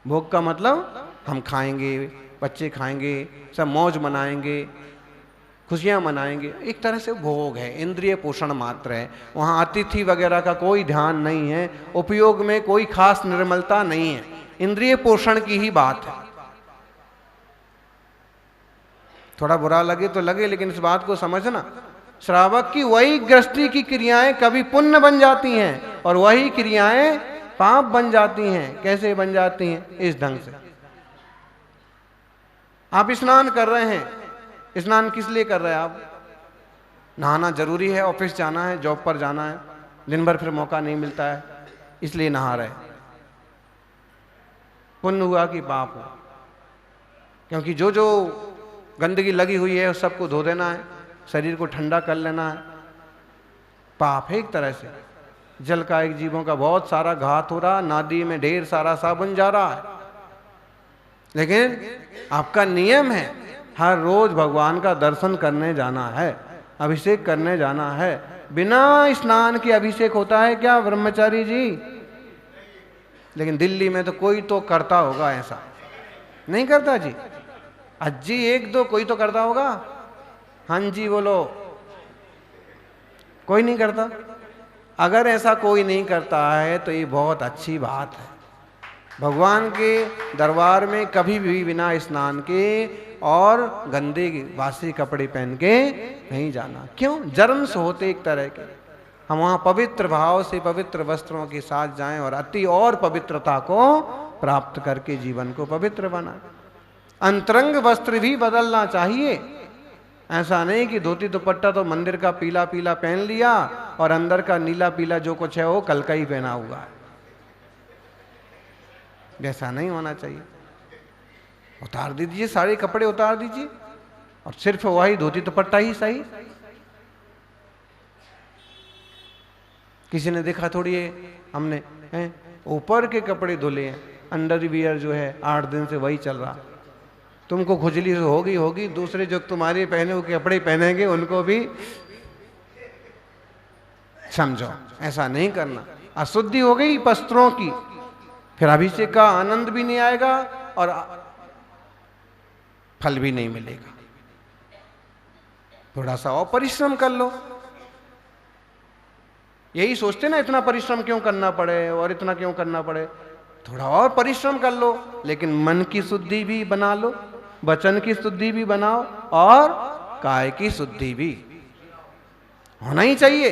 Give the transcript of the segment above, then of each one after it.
भोग का मतलब हम खाएंगे, बच्चे खाएंगे, सब मौज मनाएंगे, खुशियां मनाएंगे, एक तरह से भोग है, इंद्रिय पोषण मात्र है। वहाँ अतिथि वगैरह का कोई ध्यान नहीं है, उपयोग में कोई खास निर्मलता नहीं है, इंद्रिय पोषण की ही बात है। थोड़ा बुरा लगे तो लगे, लेकिन इस बात को समझना, श्रावक की वही गृहस्थी की क्रियाएं कभी पुण्य बन जाती हैं और वही क्रियाएं पाप बन जाती हैं। कैसे बन जाती हैं? इस ढंग से। आप स्नान कर रहे हैं, स्नान किस लिए कर रहे हैं? आप नहाना जरूरी है, ऑफिस जाना है, जॉब पर जाना है, दिन भर फिर मौका नहीं मिलता है, इसलिए नहा रहे। पुण्य हुआ कि पाप हुआ? क्योंकि जो जो गंदगी लगी हुई है उस सबको धो देना है, शरीर को ठंडा कर लेना है, पाप है एक तरह से। जल का एक जीवों का बहुत सारा घात हो रहा, नदी में ढेर सारा साबुन जा रहा है, लेकिन आपका नियम है हर रोज भगवान का दर्शन करने जाना है, अभिषेक करने जाना है। बिना स्नान के अभिषेक होता है क्या ब्रह्मचारी जी? लेकिन दिल्ली में तो कोई तो करता होगा, ऐसा नहीं करता जी? अज्जी एक दो कोई तो करता होगा। हाँ जी बोलो। कोई नहीं करता? अगर ऐसा कोई नहीं करता है तो ये बहुत अच्छी बात है। भगवान के दरबार में कभी भी बिना स्नान के और गंदे बासी कपड़े पहन के नहीं जाना। क्यों? जर्म्स होते एक तरह के। हम वहाँ पवित्र भाव से पवित्र वस्त्रों के साथ जाएं और अति और पवित्रता को प्राप्त करके जीवन को पवित्र बनाएं। अंतरंग वस्त्र भी बदलना चाहिए। ऐसा नहीं कि धोती दुपट्टा तो मंदिर का पीला पीला पहन लिया और अंदर का नीला पीला जो कुछ है वो कल का ही पहना हुआ है। ऐसा नहीं होना चाहिए। उतार दीजिए, सारे कपड़े उतार दीजिए और सिर्फ वही धोती दुपट्टा ही सही। किसी ने देखा थोड़ी है, हमने ऊपर के कपड़े धुले हैं, अंडरवियर जो है 8 दिन से वही चल रहा। तुमको खुजली होगी, दूसरे जो तुम्हारे पहने हुए कपड़े पहनेंगे उनको भी समझो। ऐसा नहीं करना। अशुद्धि हो गई वस्त्रों की, फिर अभिषेक का आनंद भी नहीं आएगा और फल भी नहीं मिलेगा। थोड़ा सा और परिश्रम कर लो। यही सोचते ना इतना परिश्रम क्यों करना पड़े और इतना क्यों करना पड़े, थोड़ा और परिश्रम कर लो, लेकिन मन की शुद्धि भी बना लो, वचन की शुद्धि भी बनाओ और काय की शुद्धि भी होना ही चाहिए।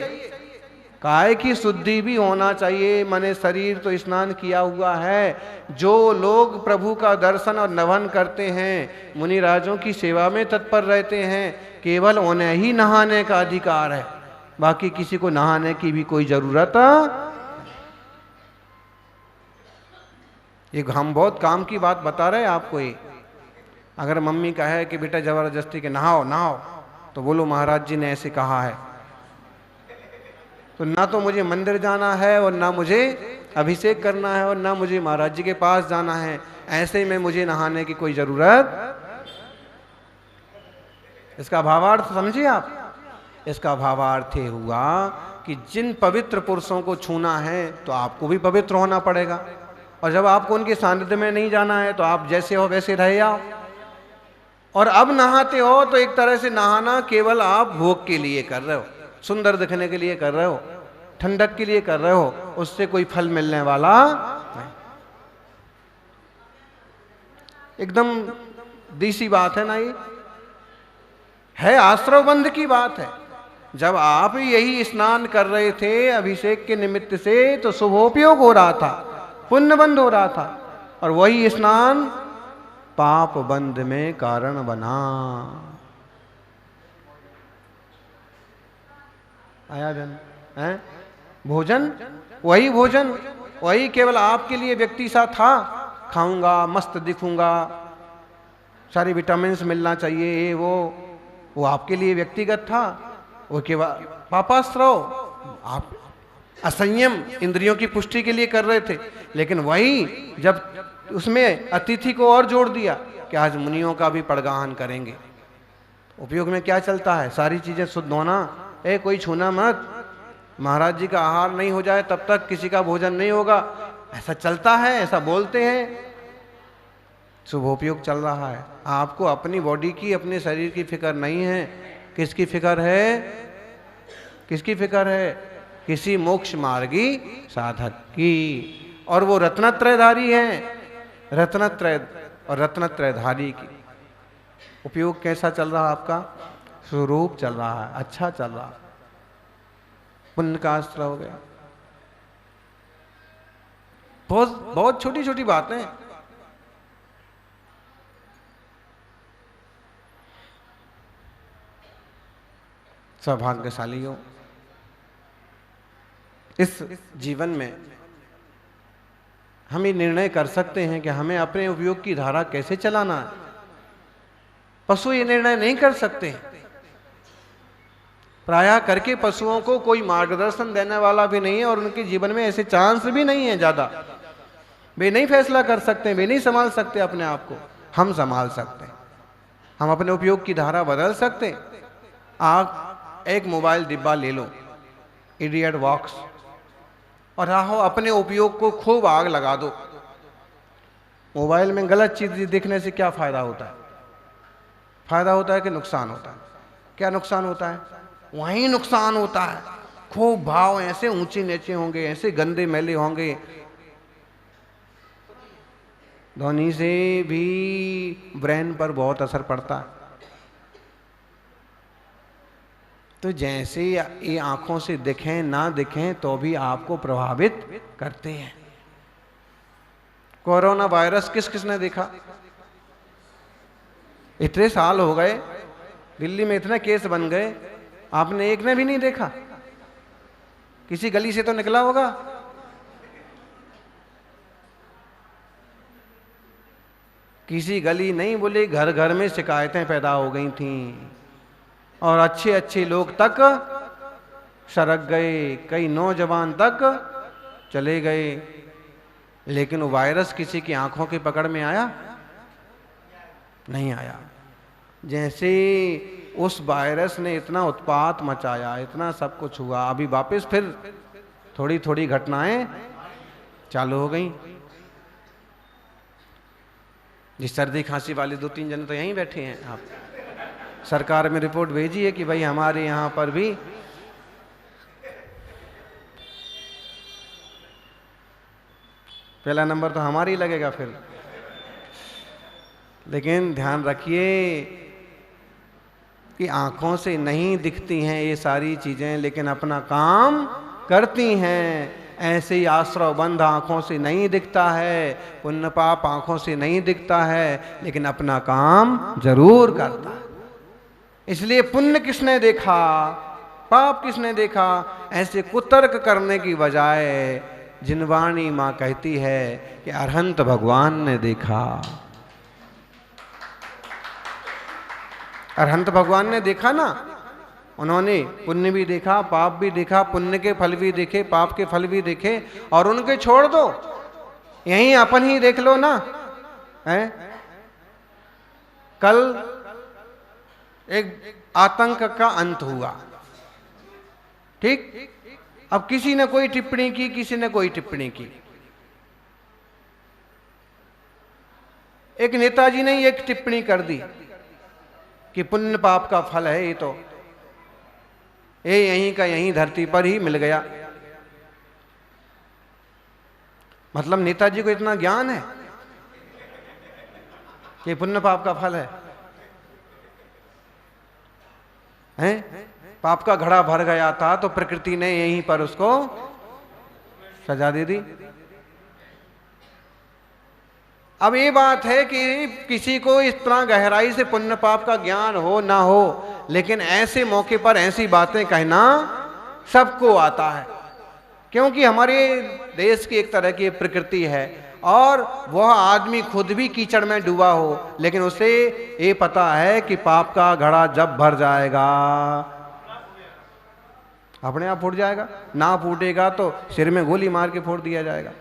काय की शुद्धि भी होना चाहिए। माने शरीर तो स्नान किया हुआ है। जो लोग प्रभु का दर्शन और नमन करते हैं, मुनि राजों की सेवा में तत्पर रहते हैं, केवल उन्हें ही नहाने का अधिकार है, बाकी किसी को नहाने की भी कोई जरूरत। एक हम बहुत काम की बात बता रहे हैं आपको। ये अगर मम्मी कहे कि बेटा जबरदस्ती के नहाओ नहाओ, तो बोलो महाराज जी ने ऐसे कहा है, तो ना तो मुझे मंदिर जाना है और ना मुझे अभिषेक करना है और ना मुझे महाराज जी के पास जाना है, ऐसे में मुझे नहाने की कोई जरूरत। इसका भावार्थ समझिए आप। इसका भावार्थ ये हुआ कि जिन पवित्र पुरुषों को छूना है तो आपको भी पवित्र होना पड़ेगा, और जब आपको उनके सानिध्य में नहीं जाना है तो आप जैसे हो वैसे रह जाओ। और अब नहाते हो तो एक तरह से नहाना केवल आप भोग के लिए कर रहे हो, सुंदर दिखने के लिए कर रहे हो, ठंडक के लिए कर रहे हो, उससे कोई फल मिलने वाला नहीं। एकदम देसी बात है ना, ये है आश्रवबंध की बात है। जब आप यही स्नान कर रहे थे अभिषेक के निमित्त से तो शुभोपयोग हो रहा था, पुण्य बंध हो रहा था, और वही स्नान पाप बंध में कारण बना। आया धन है भोजन, वही भोजन, वही केवल आपके लिए व्यक्ति सा था, खाऊंगा मस्त दिखूंगा, सारी विटामिन्स मिलना चाहिए, ये वो आपके लिए व्यक्तिगत था। वो केवल पापाश्रव, आप असंयम इंद्रियों की पुष्टि के लिए कर रहे थे। लेकिन वही जब उसमें अतिथि को और जोड़ दिया कि आज मुनियों का भी पड़गाहन करेंगे, उपयोग में क्या चलता है? सारी चीजें शुद्ध होना, कोई छूना मत, महाराज जी का आहार नहीं हो जाए तब तक किसी का भोजन नहीं होगा, ऐसा चलता है, ऐसा बोलते हैं। शुभ उपयोग चल रहा है। आपको अपनी बॉडी की, अपने शरीर की फिक्र नहीं है। किसकी फिक्र है? किसकी फिक्र है? किसी मोक्ष मार्गी साधक की। और वो रत्नत्रयधारी हैं, रत्नत्रय और रत्नत्रयधारी की। उपयोग कैसा चल रहा आपका? स्वरूप चल रहा है, अच्छा चल रहा है, पुण्य का अस्त्र हो गया। बहुत बहुत छोटी छोटी बातें। सौभाग्यशाली हो, इस जीवन में हम ये निर्णय कर सकते हैं कि हमें अपने उपयोग की धारा कैसे चलाना है। पशु ये निर्णय नहीं कर सकते। प्रायः करके पशुओं को कोई मार्गदर्शन देने वाला भी नहीं है और उनके जीवन में ऐसे चांस भी नहीं है ज्यादा। वे नहीं फैसला कर सकते, वे नहीं संभाल सकते अपने आप को। हम संभाल सकते हैं, हम अपने उपयोग की धारा बदल सकते हैं। आप एक मोबाइल डिब्बा ले लो, इडियट वॉक्स, और राहो अपने उपयोग को खूब आग लगा दो। मोबाइल में गलत चीज दिखने से क्या फायदा होता है? फायदा होता है कि नुकसान होता है? क्या नुकसान होता है? वहीं नुकसान होता है। खूब भाव ऐसे ऊंचे नीचे होंगे, ऐसे गंदे मैले होंगे, ध्वनि से भी ब्रेन पर बहुत असर पड़ता है। तो जैसे ये आंखों से दिखें ना दिखें तो भी आपको प्रभावित करते हैं। कोरोना वायरस किस किसने देखा? इतने साल हो गए, दिल्ली में इतने केस बन गए, आपने एक ने भी नहीं देखा? किसी गली से तो निकला होगा। किसी गली नहीं, बोले घर घर में शिकायतें पैदा हो गई थीं और अच्छे अच्छे लोग तक सड़क गए, कई नौजवान तक चले गए। लेकिन वो वायरस किसी की आंखों की पकड़ में आया? नहीं आया। जैसे उस वायरस ने इतना उत्पात मचाया, इतना सब कुछ हुआ, अभी वापस फिर थोड़ी थोड़ी घटनाएं चालू हो गई। जिस सर्दी खांसी वाले 2-3 जन तो यहीं बैठे हैं। आप सरकार में रिपोर्ट भेजी है कि भाई हमारे यहां पर भी पहला नंबर तो हमारा ही लगेगा फिर। लेकिन ध्यान रखिए कि आंखों से नहीं दिखती हैं ये सारी चीजें, लेकिन अपना काम करती हैं। ऐसे ही आश्रव बंध आंखों से नहीं दिखता है, पुण्य पाप आंखों से नहीं दिखता है, लेकिन अपना काम जरूर करता है। इसलिए पुण्य किसने देखा, पाप किसने देखा, ऐसे कुतर्क करने की बजाय जिनवाणी मां कहती है कि अरहंत भगवान ने देखा। अरहंत भगवान ने देखा ना, उन्होंने पुण्य भी देखा, पाप भी देखा, पुण्य के फल भी देखे, पाप के फल भी देखे, और उनके छोड़ दो, यहीं अपन ही देख लो ना। है कल एक आतंक का अंत हुआ, ठीक? अब किसी ने कोई टिप्पणी की, किसी ने कोई टिप्पणी की। एक नेताजी ने एक टिप्पणी कर दी कि पुण्य पाप का फल है ये यहीं का यहीं धरती पर ही मिल गया। मतलब नेताजी को इतना ज्ञान है कि पुण्य पाप का फल है? पाप का घड़ा भर गया था तो प्रकृति ने यहीं पर उसको सजा दे दी। अब ये बात है कि किसी को इस तरह गहराई से पुण्य पाप का ज्ञान हो ना हो, लेकिन ऐसे मौके पर ऐसी बातें कहना सबको आता है, क्योंकि हमारे देश की एक तरह की प्रकृति है और वह आदमी खुद भी कीचड़ में डूबा हो, लेकिन उसे ये पता है कि पाप का घड़ा जब भर जाएगा अपने आप फूट जाएगा, ना फूटेगा तो सिर में गोली मार के फोड़ दिया जाएगा।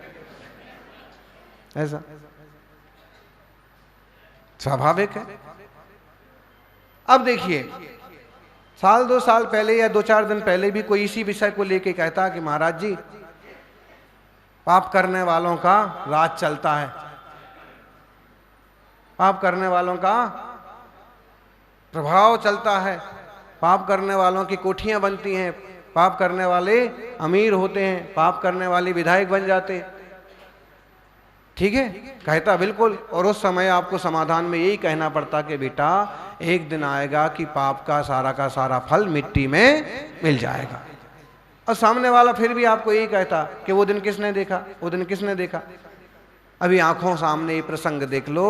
ऐसा स्वाभाविक है। अब देखिए, साल 2 साल पहले या 2-4 दिन पहले भी कोई इसी विषय को लेके कहता कि महाराज जी, पाप करने वालों का राज चलता है, पाप करने वालों का प्रभाव चलता है, पाप करने वालों की कोठियां बनती हैं, पाप करने वाले अमीर होते हैं, पाप करने वाले विधायक बन जाते। ठीक है, कहता बिल्कुल। और उस समय आपको समाधान में यही कहना पड़ता कि बेटा, एक दिन आएगा कि पाप का सारा फल मिट्टी में मिल जाएगा। और सामने वाला फिर भी आपको यही कहता कि वो दिन किसने देखा, वो दिन किसने देखा। अभी आंखों सामने ये प्रसंग देख लो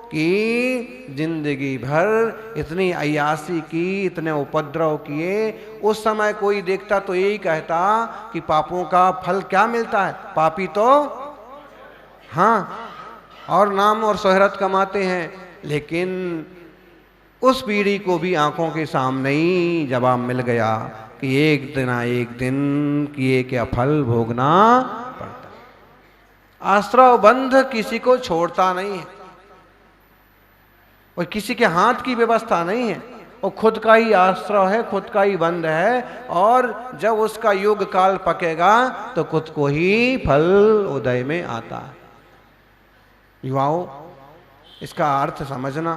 कि जिंदगी भर इतनी अय्यासी की, इतने उपद्रव किए, उस समय कोई देखता तो यही कहता कि पापों का फल क्या मिलता है, पापी तो हाँ और नाम और शोहरत कमाते हैं। लेकिन उस पीढ़ी को भी आंखों के सामने ही जवाब मिल गया कि एक दिन किए क्या फल भोगना पड़ता। आश्रव बंध किसी को छोड़ता नहीं है और किसी के हाथ की व्यवस्था नहीं है, वो खुद का ही आश्रव है, खुद का ही बंध है। और जब उसका युग काल पकेगा तो खुद को ही फल उदय में आता है। युवाओं, इसका अर्थ समझना,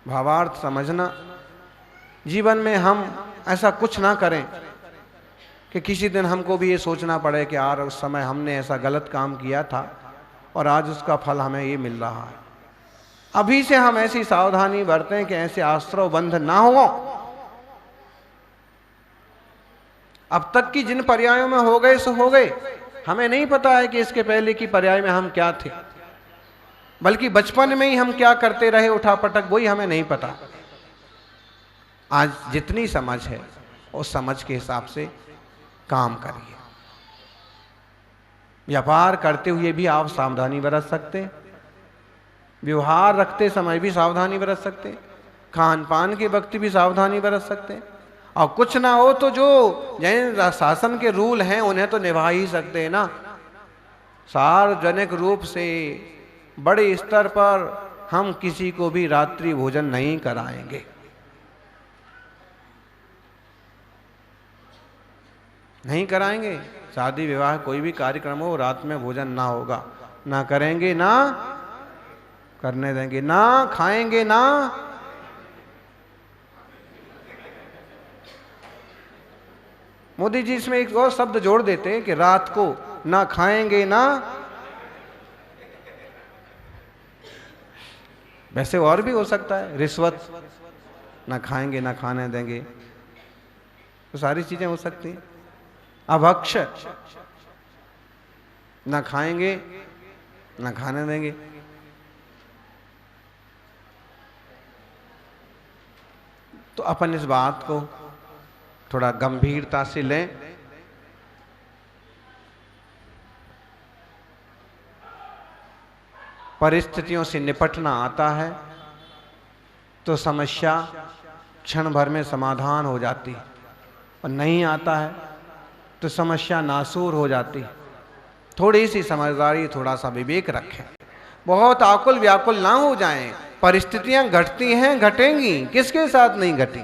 भावार्थ समझना। जीवन में हम ऐसा कुछ ना करें कि किसी दिन हमको भी ये सोचना पड़े कि यार उस समय हमने ऐसा गलत काम किया था और आज उसका फल हमें ये मिल रहा है। अभी से हम ऐसी सावधानी बरतें कि ऐसे आश्रव बंध ना हो। अब तक की जिन पर्यायों में हो गए सो हो गए, हमें नहीं पता है कि इसके पहले की पर्याय में हम क्या थे, बल्कि बचपन में ही हम क्या करते रहे उठापटक, वही हमें नहीं पता। आज जितनी समझ है उस समझ के हिसाब से काम करिए। व्यापार करते हुए भी आप सावधानी बरत सकते, व्यवहार रखते समय भी सावधानी बरत सकते, खान पान के वक्त भी सावधानी बरत सकते। और कुछ ना हो तो जो जैन शासन के रूल हैं उन्हें तो निभा ही सकते हैं ना। सार्वजनिक रूप से बड़े स्तर पर हम किसी को भी रात्रि भोजन नहीं कराएंगे, नहीं कराएंगे। शादी विवाह कोई भी कार्यक्रम हो, रात में भोजन ना होगा, ना करेंगे, ना करने देंगे, ना खाएंगे, ना मोदी जी इसमें एक और शब्द जोड़ देते हैं कि रात को ना खाएंगे, ना वैसे और भी हो सकता है, रिश्वत, ना खाएंगे ना खाने देंगे, तो सारी चीजें हो सकती हैं। अभक्ष, ना खाएंगे ना खाने देंगे। तो अपन इस बात को थोड़ा गंभीरता से लें। परिस्थितियों से निपटना आता है तो समस्या क्षण भर में समाधान हो जाती है, और नहीं आता है तो समस्या नासूर हो जाती है। थोड़ी सी समझदारी, थोड़ा सा विवेक रखें, बहुत आकुल व्याकुल ना हो जाएं। परिस्थितियां घटती हैं, घटेंगी, किसके साथ नहीं घटी,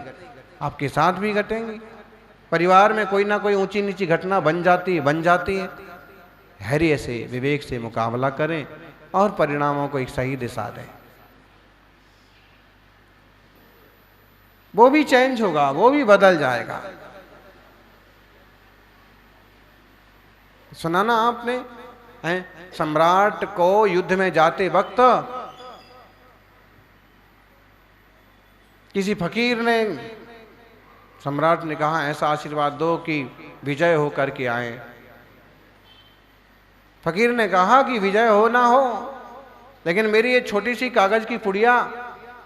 आपके साथ भी घटेंगी। परिवार में कोई ना कोई ऊंची नीची घटना बन जाती है। धैर्य से, विवेक से मुकाबला करें और परिणामों को एक सही दिशा दें। वो भी चेंज होगा, वो भी बदल जाएगा। सुना ना आपने, हैं, सम्राट को युद्ध में जाते वक्त किसी फकीर ने, सम्राट ने कहा ऐसा आशीर्वाद दो कि विजय होकर के आए। फकीर ने कहा कि विजय हो ना हो, लेकिन मेरी ये छोटी सी कागज की पुड़िया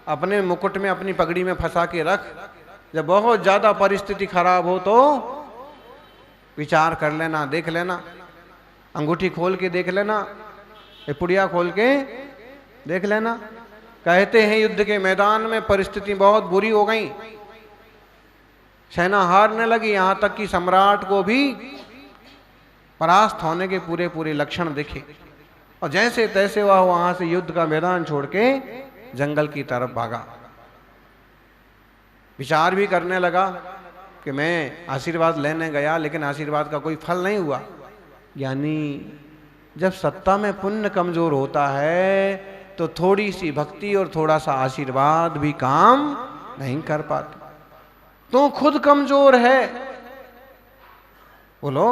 अपने मुकुट में, अपनी पगड़ी में फंसा के रख। जब बहुत ज्यादा परिस्थिति खराब हो तो विचार कर लेना, देख लेना, अंगूठी खोल के देख लेना, ये पुड़िया खोल के देख लेना। कहते हैं युद्ध के मैदान में परिस्थिति बहुत बुरी हो गई, सेना हारने लगी, यहां तक कि सम्राट को भी परास्त होने के पूरे पूरे लक्षण दिखे, और जैसे तैसे वह वहां से युद्ध का मैदान छोड़ के जंगल की तरफ भागा। विचार भी करने लगा कि मैं आशीर्वाद लेने गया लेकिन आशीर्वाद का कोई फल नहीं हुआ। यानी जब सत्ता में पुण्य कमजोर होता है तो थोड़ी सी भक्ति और थोड़ा सा आशीर्वाद भी काम नहीं कर पाते। तो खुद कमजोर है, बोलो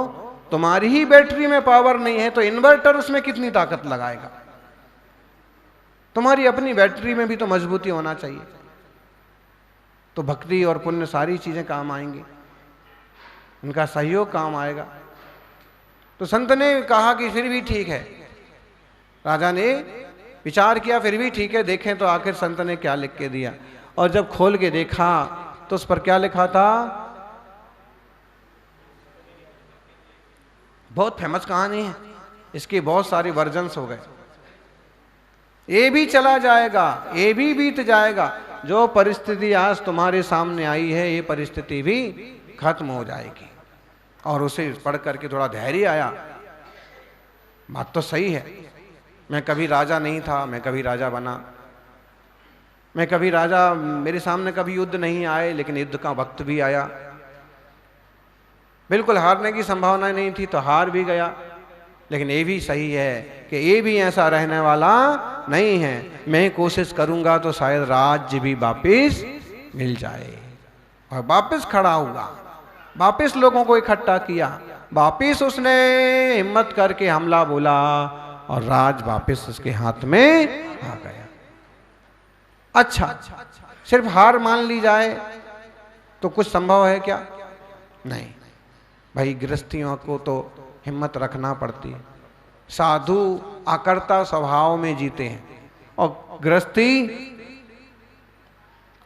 तुम्हारी ही बैटरी में पावर नहीं है तो इन्वर्टर उसमें कितनी ताकत लगाएगा। तुम्हारी अपनी बैटरी में भी तो मजबूती होना चाहिए, तो भक्ति और पुण्य सारी चीजें काम आएंगी, उनका सहयोग काम आएगा। तो संत ने कहा कि फिर भी ठीक है, राजा ने विचार किया फिर भी ठीक है, देखें तो आखिर संत ने क्या लिख के दिया। और जब खोल के देखा तो उस पर क्या लिखा था, बहुत फेमस कहानी है, इसके बहुत सारे वर्जन्स हो गए। ये भी चला जाएगा, ये भी बीत जाएगा, जो परिस्थिति आज तुम्हारे सामने आई है ये परिस्थिति भी खत्म हो जाएगी। और उसे पढ़ करके थोड़ा धैर्य आया, बात तो सही है, मैं कभी राजा नहीं था, मैं कभी राजा बना, मैं कभी राजा, मेरे सामने कभी युद्ध नहीं आए, लेकिन युद्ध का वक्त भी आया, बिल्कुल हारने की संभावना नहीं थी तो हार भी गया। लेकिन ये भी सही है कि ये भी ऐसा रहने वाला नहीं है, मैं कोशिश करूंगा तो शायद राज्य भी वापिस मिल जाए। और वापिस खड़ा हुआ, वापिस लोगों को इकट्ठा किया, वापिस उसने हिम्मत करके हमला बोला और राज वापिस उसके हाथ में आ गया। अच्छा, सिर्फ हार मान ली जाए तो कुछ संभव है क्या? नहीं भाई, गृहस्थियों को तो हिम्मत रखना पड़ती है। साधु आकर्ता स्वभाव में जीते हैं और गृहस्थी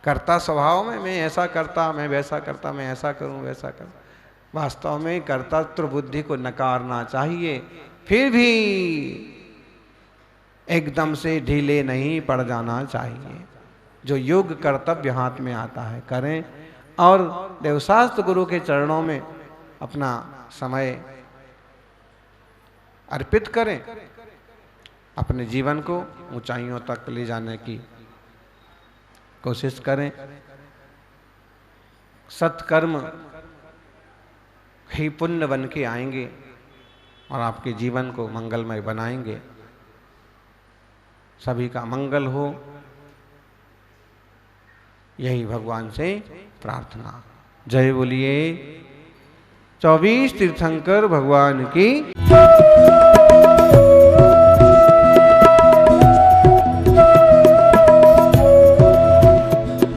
कर्ता स्वभाव में, मैं ऐसा करता, मैं वैसा करता, मैं ऐसा करूं वैसा करूं। वास्तव में कर्तृत्व बुद्धि को नकारना चाहिए, फिर भी एकदम से ढीले नहीं पड़ जाना चाहिए। जो योग कर्तव्य हाथ में आता है करें और देवशास्त्र गुरु के चरणों में अपना समय अर्पित करें, अपने जीवन को ऊंचाइयों तक ले जाने की कोशिश करें। सत्कर्म ही पुण्य बन के आएंगे और आपके जीवन को मंगलमय बनाएंगे। सभी का मंगल हो, यही भगवान से प्रार्थना। जय बोलिए 24 तीर्थंकर भगवान की।